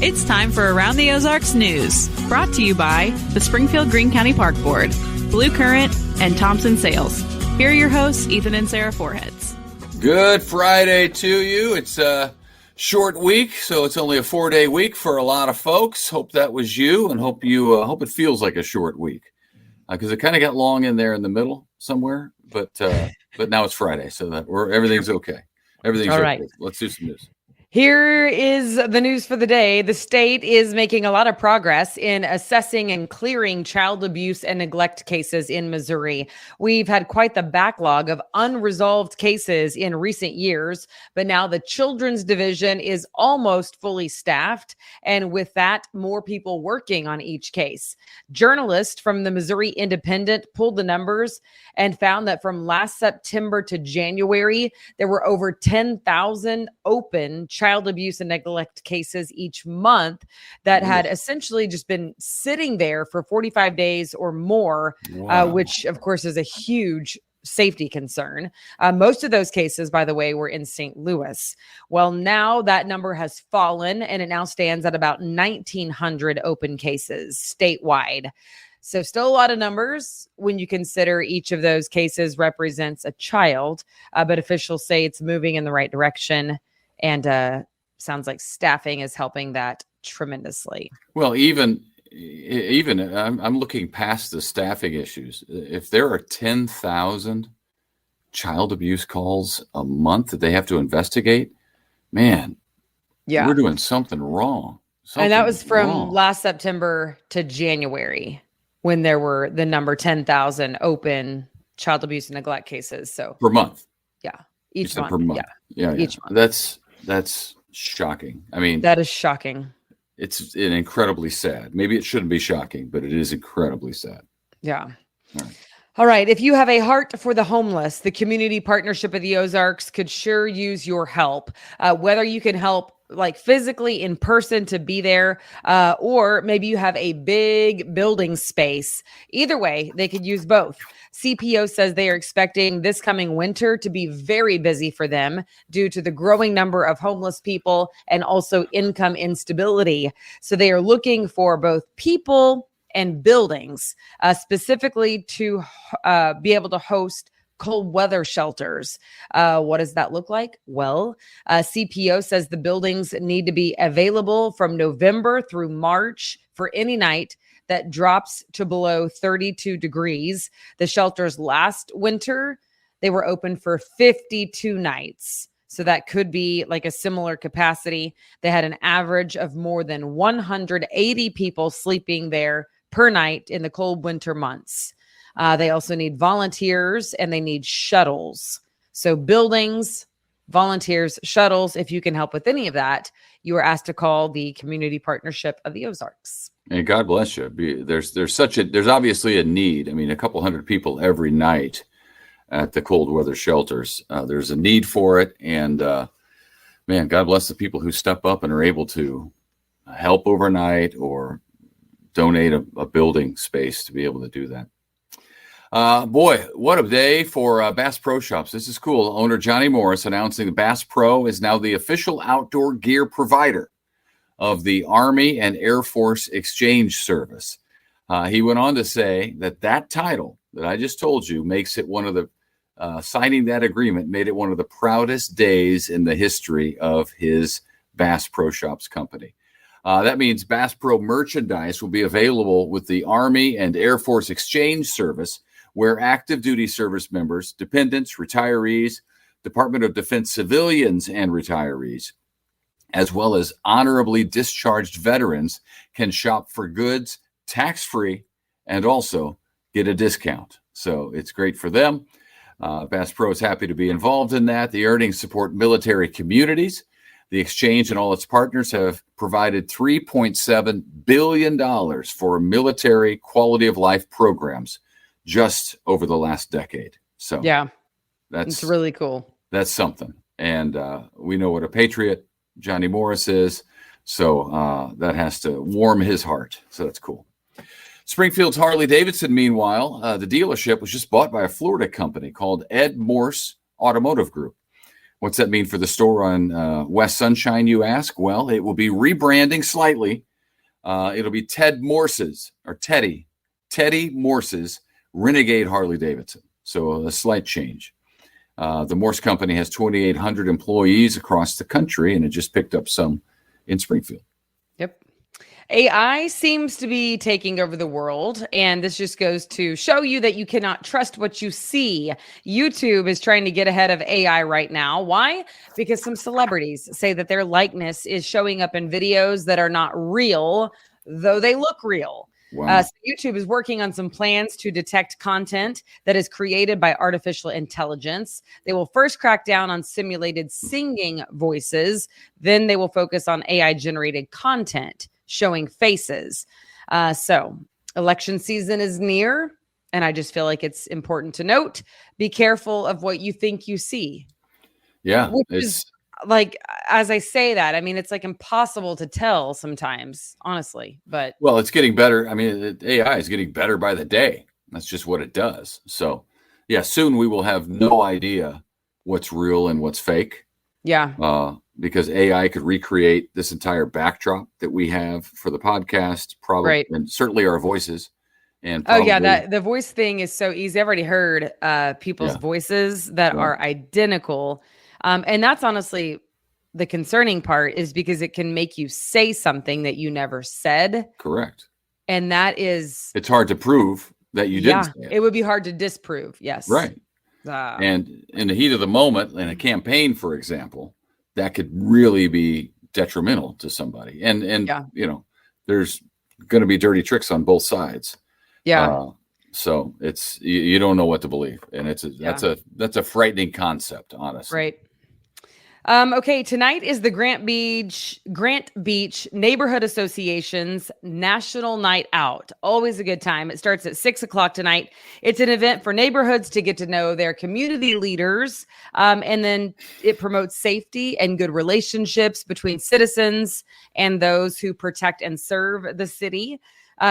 It's time for Around the Ozarks News, brought to you by the Springfield-Greene County Park Board, Blue Current, and Thompson Sales. Here are your hosts, Ethan and Sarah Foreheads. Good Friday to you. It's a short week, so it's only a 4-day week for a lot of folks. Hope that was you, and hope it feels like a short week, because it kind of got long in there in the middle somewhere. But now it's Friday, so that everything's okay. Everything's all okay. right. Let's do some news. Here is the news for the day. The state is making a lot of progress in assessing and clearing child abuse and neglect cases in Missouri. We've had quite the backlog of unresolved cases in recent years, but now the Children's Division is almost fully staffed, and with that, more people working on each case. Journalists from the Missouri Independent pulled the numbers and found that from last September to January, there were over 10,000 open child abuse and neglect cases each month that had essentially just been sitting there for 45 days or more, which of course is a huge safety concern. Most of those cases, by the way, were in St. Louis. Well, now that number has fallen and it now stands at about 1,900 open cases statewide. So still a lot of numbers when you consider each of those cases represents a child, but officials say it's moving in the right direction. And sounds like staffing is helping that tremendously. Well, even I'm looking past the staffing issues. If there are 10,000 child abuse calls a month that they have to investigate, man, we're doing something wrong. And that was from last September to January when there were the number 10,000 open child abuse and neglect cases. So per month. Yeah. Each month. Per month. Yeah. Each month. That's shocking. I mean, that is shocking. It's incredibly sad. Maybe it shouldn't be shocking, but it is incredibly sad. Yeah. All right. If you have a heart for the homeless, the Community Partnership of the Ozarks could sure use your help. Whether you can help like physically in person to be there, or maybe you have a big building space. Either way, they could use both. CPO says they are expecting this coming winter to be very busy for them due to the growing number of homeless people and also income instability. So they are looking for both people and buildings, specifically to be able to host cold weather shelters. What does that look like? Well, CPO says the buildings need to be available from November through March for any night that drops to below 32 degrees. The shelters last winter, they were open for 52 nights. So that could be like a similar capacity. They had an average of more than 180 people sleeping there per night in the cold winter months. They also need volunteers and they need shuttles. So buildings, volunteers, shuttles. If you can help with any of that, you are asked to call the Community Partnership of the Ozarks. And God bless you. There's obviously a need. I mean, a couple hundred people every night at the cold weather shelters. There's a need for it. And man, God bless the people who step up and are able to help overnight or donate a building space to be able to do that. Boy, what a day for Bass Pro Shops. This is cool. Owner Johnny Morris announcing that Bass Pro is now the official outdoor gear provider of the Army and Air Force Exchange Service. He went on to say that title that I just told you makes it one of the, signing that agreement made it one of the proudest days in the history of his Bass Pro Shops company. That means Bass Pro merchandise will be available with the Army and Air Force Exchange Service, where active duty service members, dependents, retirees, Department of Defense civilians and retirees, as well as honorably discharged veterans can shop for goods tax-free and also get a discount. So it's great for them. Bass Pro is happy to be involved in that. The earnings support military communities. The exchange and all its partners have provided $3.7 billion for military quality of life programs just over the last decade. So yeah, that's really cool. That's something. And we know what a patriot Johnny Morris is. So that has to warm his heart. So that's cool. Springfield's Harley-Davidson, meanwhile, the dealership was just bought by a Florida company called Ed Morse Automotive Group. What's that mean for the store on West Sunshine, you ask? Well, it will be rebranding slightly. It'll be Teddy Morse's Renegade Harley Davidson. So a slight change. The Morse Company has 2,800 employees across the country, and it just picked up some in Springfield. Yep. AI seems to be taking over the world, and this just goes to show you that you cannot trust what you see. YouTube is trying to get ahead of AI right now. Why? Because some celebrities say that their likeness is showing up in videos that are not real, though they look real. Wow. So YouTube is working on some plans to detect content that is created by artificial intelligence. They will first crack down on simulated singing voices. Then they will focus on AI-generated content showing faces. So election season is near, and I just feel like it's important to note, be careful of what you think you see. Yeah. Which is like, as I say that, I mean, it's like impossible to tell sometimes, honestly, but. Well, it's getting better. I mean, AI is getting better by the day. That's just what it does. So yeah, soon we will have no idea what's real and what's fake. Yeah. Because AI could recreate this entire backdrop that we have for the podcast, probably, right. And certainly our voices. And probably, that the voice thing is so easy. I've already heard people's voices that are identical. And that's honestly the concerning part, is because it can make you say something that you never said. Correct. And that is, it's hard to prove that you didn't say it. It would be hard to disprove. Yes. Right. And in the heat of the moment, in a campaign, for example, that could really be detrimental to somebody. And you know, there's going to be dirty tricks on both sides. Yeah. So it's, you don't know what to believe. And that's a frightening concept, honestly. Right. Okay, tonight is the Grant Beach Neighborhood Association's National Night Out. Always a good time. It starts at 6:00 tonight. It's an event for neighborhoods to get to know their community leaders, and then it promotes safety and good relationships between citizens and those who protect and serve the city.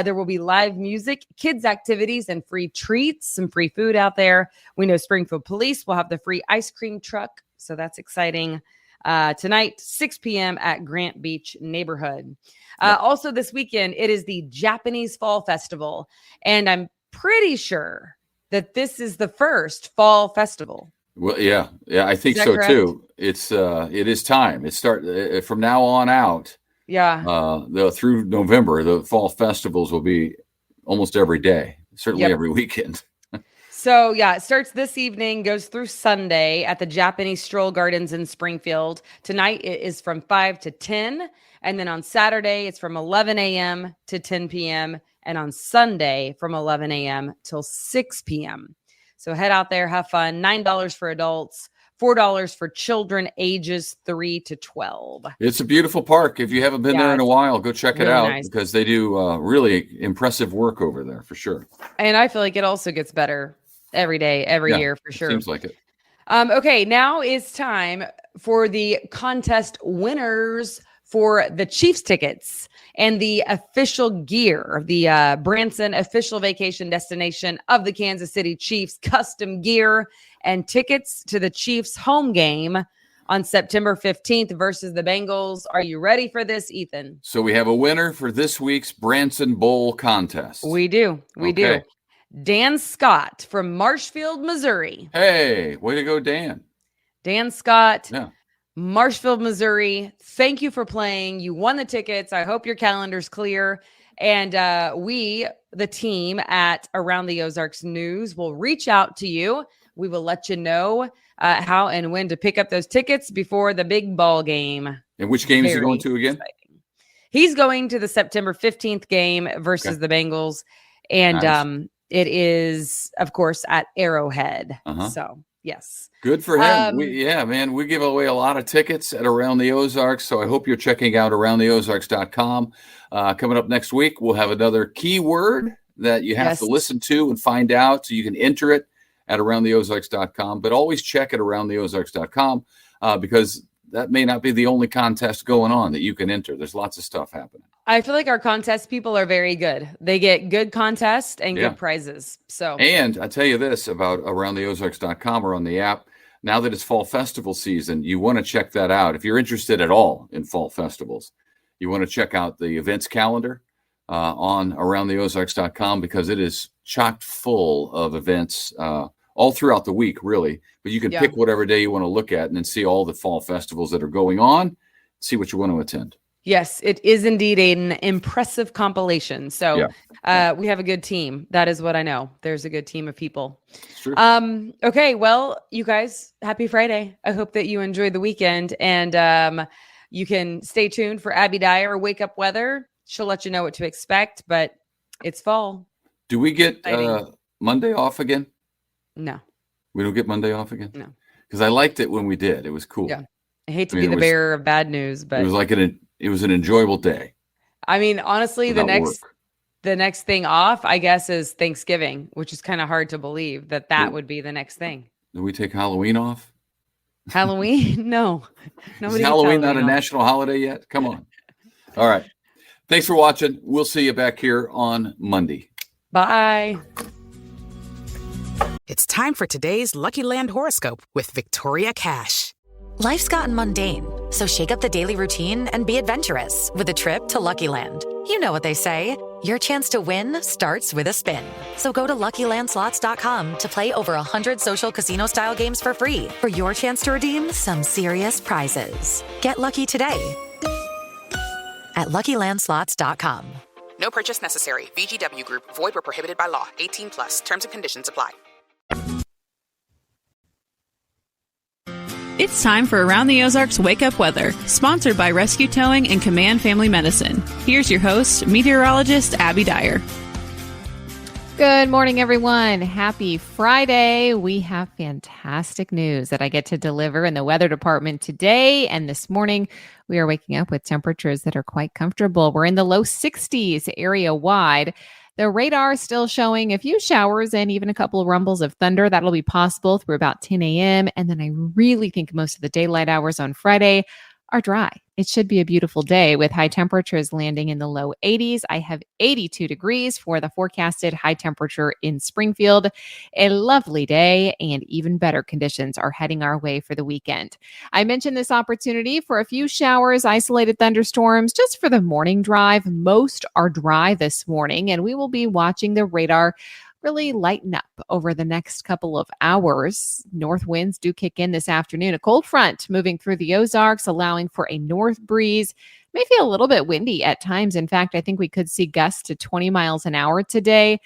There will be live music, kids activities, and free treats, some free food out there. We know Springfield Police will have the free ice cream truck, so that's exciting. Tonight, 6 p.m. at Grant Beach Neighborhood. Also this weekend, it is the Japanese Fall Festival, and I'm pretty sure that this is the first fall festival. Well, yeah, I think so correct? Too. It is time. It start from now on out. Yeah. Through November, the fall festivals will be almost every day, certainly every weekend. So yeah, it starts this evening, goes through Sunday at the Japanese Stroll Gardens in Springfield. Tonight it is from 5 to 10. And then on Saturday, it's from 11 a.m. to 10 p.m. And on Sunday from 11 a.m. till 6 p.m. So head out there, have fun. $9 for adults, $4 for children ages 3 to 12. It's a beautiful park. If you haven't been there in a while, go check it out because they do really impressive work over there for sure. And I feel like it also gets better every day, every year for sure. Seems like it. Okay, now is time for the contest winners for the Chiefs tickets and the official gear of the Branson official vacation destination of the Kansas City Chiefs, custom gear and tickets to the Chiefs home game on September 15th versus the Bengals. Are you ready for this, Ethan? So we have a winner for this week's Branson Bowl contest. We do. We do. Dan Scott from Marshfield, Missouri. Hey, way to go, Dan. Dan Scott, Marshfield, Missouri. Thank you for playing. You won the tickets. I hope your calendar's clear. And we, the team at Around the Ozarks News, will reach out to you. We will let you know how and when to pick up those tickets before the big ball game. And which game is he going to again? Exciting. He's going to the September 15th game versus the Bengals. And it is, of course, at Arrowhead. So, yes. Good for him. We give away a lot of tickets at Around the Ozarks. So I hope you're checking out aroundtheozarks.com. Coming up next week, we'll have another keyword that you have to listen to and find out so you can enter it at aroundtheozarks.com. But always check at aroundtheozarks.com because that may not be the only contest going on that you can enter. There's lots of stuff happening. I feel like our contest people are very good. They get good contests and good prizes. So, and I tell you this about aroundtheozarks.com or on the app, now that it's fall festival season, you want to check that out. If you're interested at all in fall festivals, you want to check out the events calendar on aroundtheozarks.com, because it is chock full of events all throughout the week, really. But you can pick whatever day you want to look at and then see all the fall festivals that are going on, see what you want to attend. Yes, it is indeed an impressive compilation. So we have a good team. That is what I know. There's a good team of people. True. Okay, well, you guys, happy Friday. I hope that you enjoyed the weekend, and you can stay tuned for Abby Dyer, Wake Up Weather. She'll let you know what to expect, but it's fall. Do we get Monday off again? No. We don't get Monday off again? No. Because I liked it when we did. It was cool. Yeah. I hate to be the bearer of bad news, but it was like it was an enjoyable day. I mean, honestly, the next thing off, I guess, is Thanksgiving, which is kind of hard to believe that would be the next thing. Did we take Halloween off? Halloween? No. Is Halloween not a national holiday yet? Come on. All right. Thanks for watching. We'll see you back here on Monday. Bye. It's time for today's Lucky Land horoscope with Victoria Cash. Life's gotten mundane, so shake up the daily routine and be adventurous with a trip to Lucky Land. You know what they say, your chance to win starts with a spin. So go to LuckyLandSlots.com to play over 100 social casino-style games for free for your chance to redeem some serious prizes. Get lucky today at LuckyLandSlots.com. No purchase necessary. VGW Group. Void where prohibited by law. 18 plus. Terms and conditions apply. It's time for Around the Ozarks Wake Up Weather, sponsored by Rescue Towing and Command Family Medicine. Here's your host, meteorologist Abby Dyer. Good morning, everyone. Happy Friday. We have fantastic news that I get to deliver in the weather department today. And this morning, we are waking up with temperatures that are quite comfortable. We're in the low 60s area wide. The radar is still showing a few showers and even a couple of rumbles of thunder. That'll be possible through about 10 a.m. And then I really think most of the daylight hours on Friday are dry. It should be a beautiful day with high temperatures landing in the low 80s. I have 82 degrees for the forecasted high temperature in Springfield. A lovely day, and even better conditions are heading our way for the weekend. I mentioned this opportunity for a few showers, isolated thunderstorms just for the morning drive. Most are dry this morning, and we will be watching the radar really lighten up over the next couple of hours. North winds do kick in this afternoon. A cold front moving through the Ozarks, allowing for a north breeze. May feel a little bit windy at times. In fact, I think we could see gusts to 20 miles an hour today.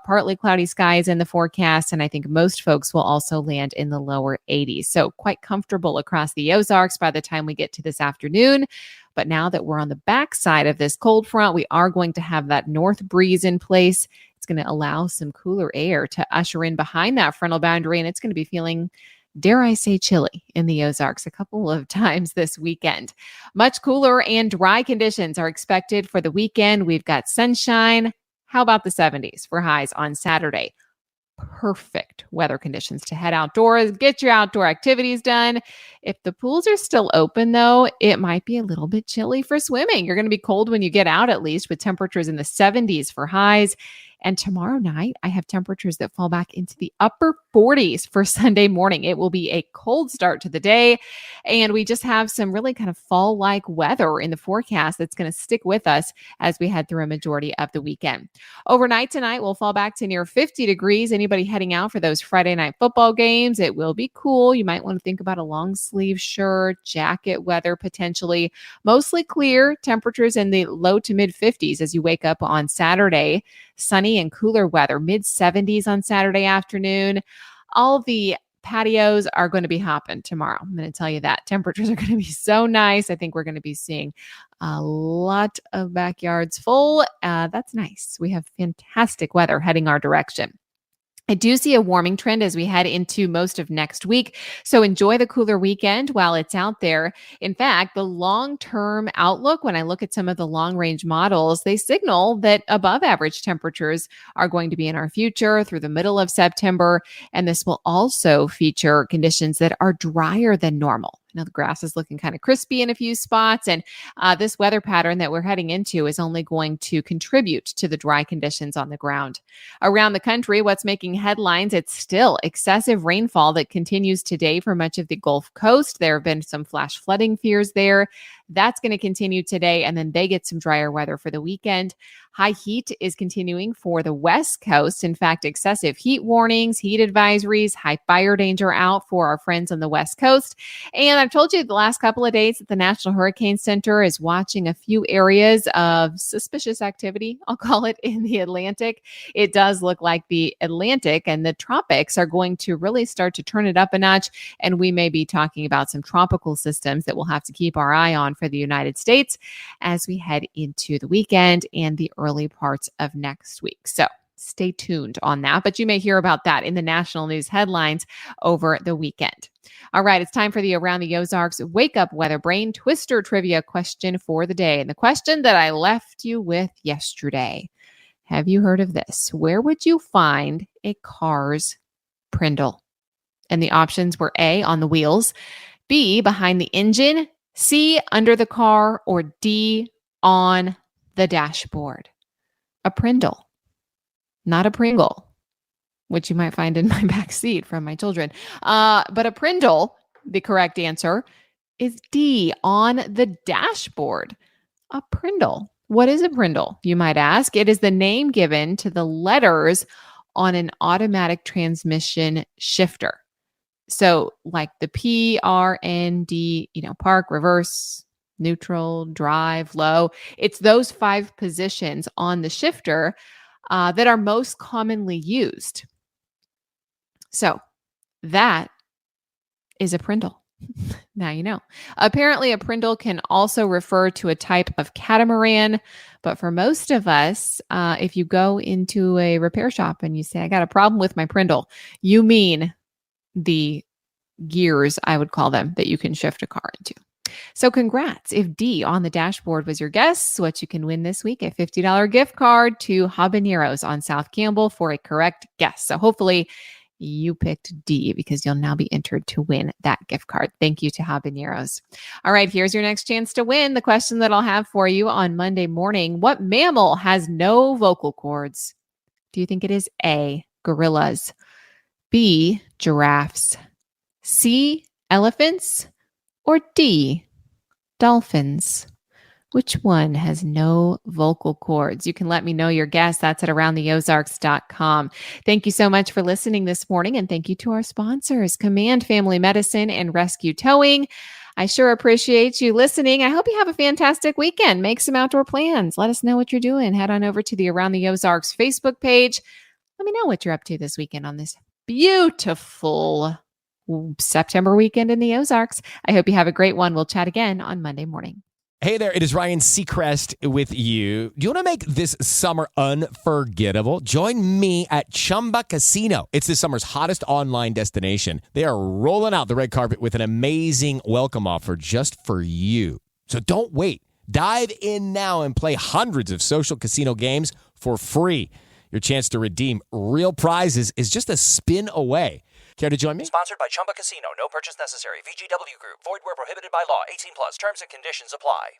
Partly cloudy skies in the forecast, and I think most folks will also land in the lower 80s. So quite comfortable across the Ozarks by the time we get to this afternoon. But now that we're on the backside of this cold front, we are going to have that north breeze in place. It's going to allow some cooler air to usher in behind that frontal boundary, and it's going to be feeling, dare I say, chilly in the Ozarks a couple of times this weekend. Much cooler and dry conditions are expected for the weekend. We've got sunshine. How about the 70s for highs on Saturday? Perfect weather conditions to head outdoors, get your outdoor activities done. If the pools are still open, though, it might be a little bit chilly for swimming. You're going to be cold when you get out, at least, with temperatures in the 70s for highs. And tomorrow night, I have temperatures that fall back into the upper 40s for Sunday morning. It will be a cold start to the day. And we just have some really kind of fall-like weather in the forecast that's going to stick with us as we head through a majority of the weekend. Overnight tonight, we'll fall back to near 50 degrees. Anybody heading out for those Friday night football games, it will be cool. You might want to think about a long sleeve shirt, jacket weather potentially. Mostly clear, temperatures in the low to mid 50s as you wake up on Saturday. Sunny and cooler weather, mid 70s on Saturday afternoon. All the patios are going to be hopping tomorrow. I'm going to tell you that. Temperatures are going to be so nice. I think we're going to be seeing a lot of backyards full. That's nice. We have fantastic weather heading our direction. I do see a warming trend as we head into most of next week. So enjoy the cooler weekend while it's out there. In fact, the long-term outlook, when I look at some of the long-range models, they signal that above average temperatures are going to be in our future through the middle of September. And this will also feature conditions that are drier than normal. I know the grass is looking kind of crispy in a few spots, and this weather pattern that we're heading into is only going to contribute to the dry conditions on the ground. Around the country, what's making headlines, it's still excessive rainfall that continues today for much of the Gulf Coast. There have been some flash flooding fears there. That's going to continue today, and then they get some drier weather for the weekend. High heat is continuing for the West Coast. In fact, excessive heat warnings, heat advisories, high fire danger out for our friends on the West Coast. And I've told you the last couple of days that the National Hurricane Center is watching a few areas of suspicious activity, I'll call it, in the Atlantic. It does look like the Atlantic and the tropics are going to really start to turn it up a notch. And we may be talking about some tropical systems that we'll have to keep our eye on for the United States as we head into the weekend and the early parts of next week. So stay tuned on that, but you may hear about that in the national news headlines over the weekend. All right, it's time for the Around the Ozarks Wake Up Weather Brain Twister Trivia question for the day. And the question that I left you with yesterday, have you heard of this? Where would you find a car's Prindle? And the options were A, on the wheels, B, behind the engine, C, under the car, or D, on the dashboard. A Prindle, not a Pringle, which you might find in my back seat from my children. But a Prindle, the correct answer, is D, on the dashboard. A Prindle. What is a Prindle, you might ask? It is the name given to the letters on an automatic transmission shifter. So like the PRND, park, reverse, neutral, drive, low. It's those 5 positions on the shifter that are most commonly used. So that is a Prindle. Now you know. Apparently, a Prindle can also refer to a type of catamaran, but for most of us, if you go into a repair shop and you say, I got a problem with my Prindle, you mean the gears, I would call them, that you can shift a car into. So congrats. If D, on the dashboard, was your guess, what you can win this week, a $50 gift card to Habaneros on South Campbell for a correct guess. So hopefully you picked D because you'll now be entered to win that gift card. Thank you to Habaneros. All right, here's your next chance to win. The question that I'll have for you on Monday morning: what mammal has no vocal cords? Do you think it is A, gorillas, B, giraffes, C, elephants, or D, dolphins? Which one has no vocal cords? You can let me know your guess. That's at aroundtheozarks.com. Thank you so much for listening this morning. And thank you to our sponsors, Command Family Medicine and Rescue Towing. I sure appreciate you listening. I hope you have a fantastic weekend. Make some outdoor plans. Let us know what you're doing. Head on over to the Around the Ozarks Facebook page. Let me know what you're up to this weekend on this beautiful September weekend in the Ozarks. I hope you have a great one. We'll chat again on Monday morning. Hey there, it is Ryan Seacrest with you. Do you want to make this summer unforgettable? Join me at Chumba Casino. It's this summer's hottest online destination. They are rolling out the red carpet with an amazing welcome offer just for you. So don't wait. Dive in now and play hundreds of social casino games for free. Your chance to redeem real prizes is just a spin away. Care to join me? Sponsored by Chumba Casino. No purchase necessary. VGW Group. Void where prohibited by law. 18 plus. Terms and conditions apply.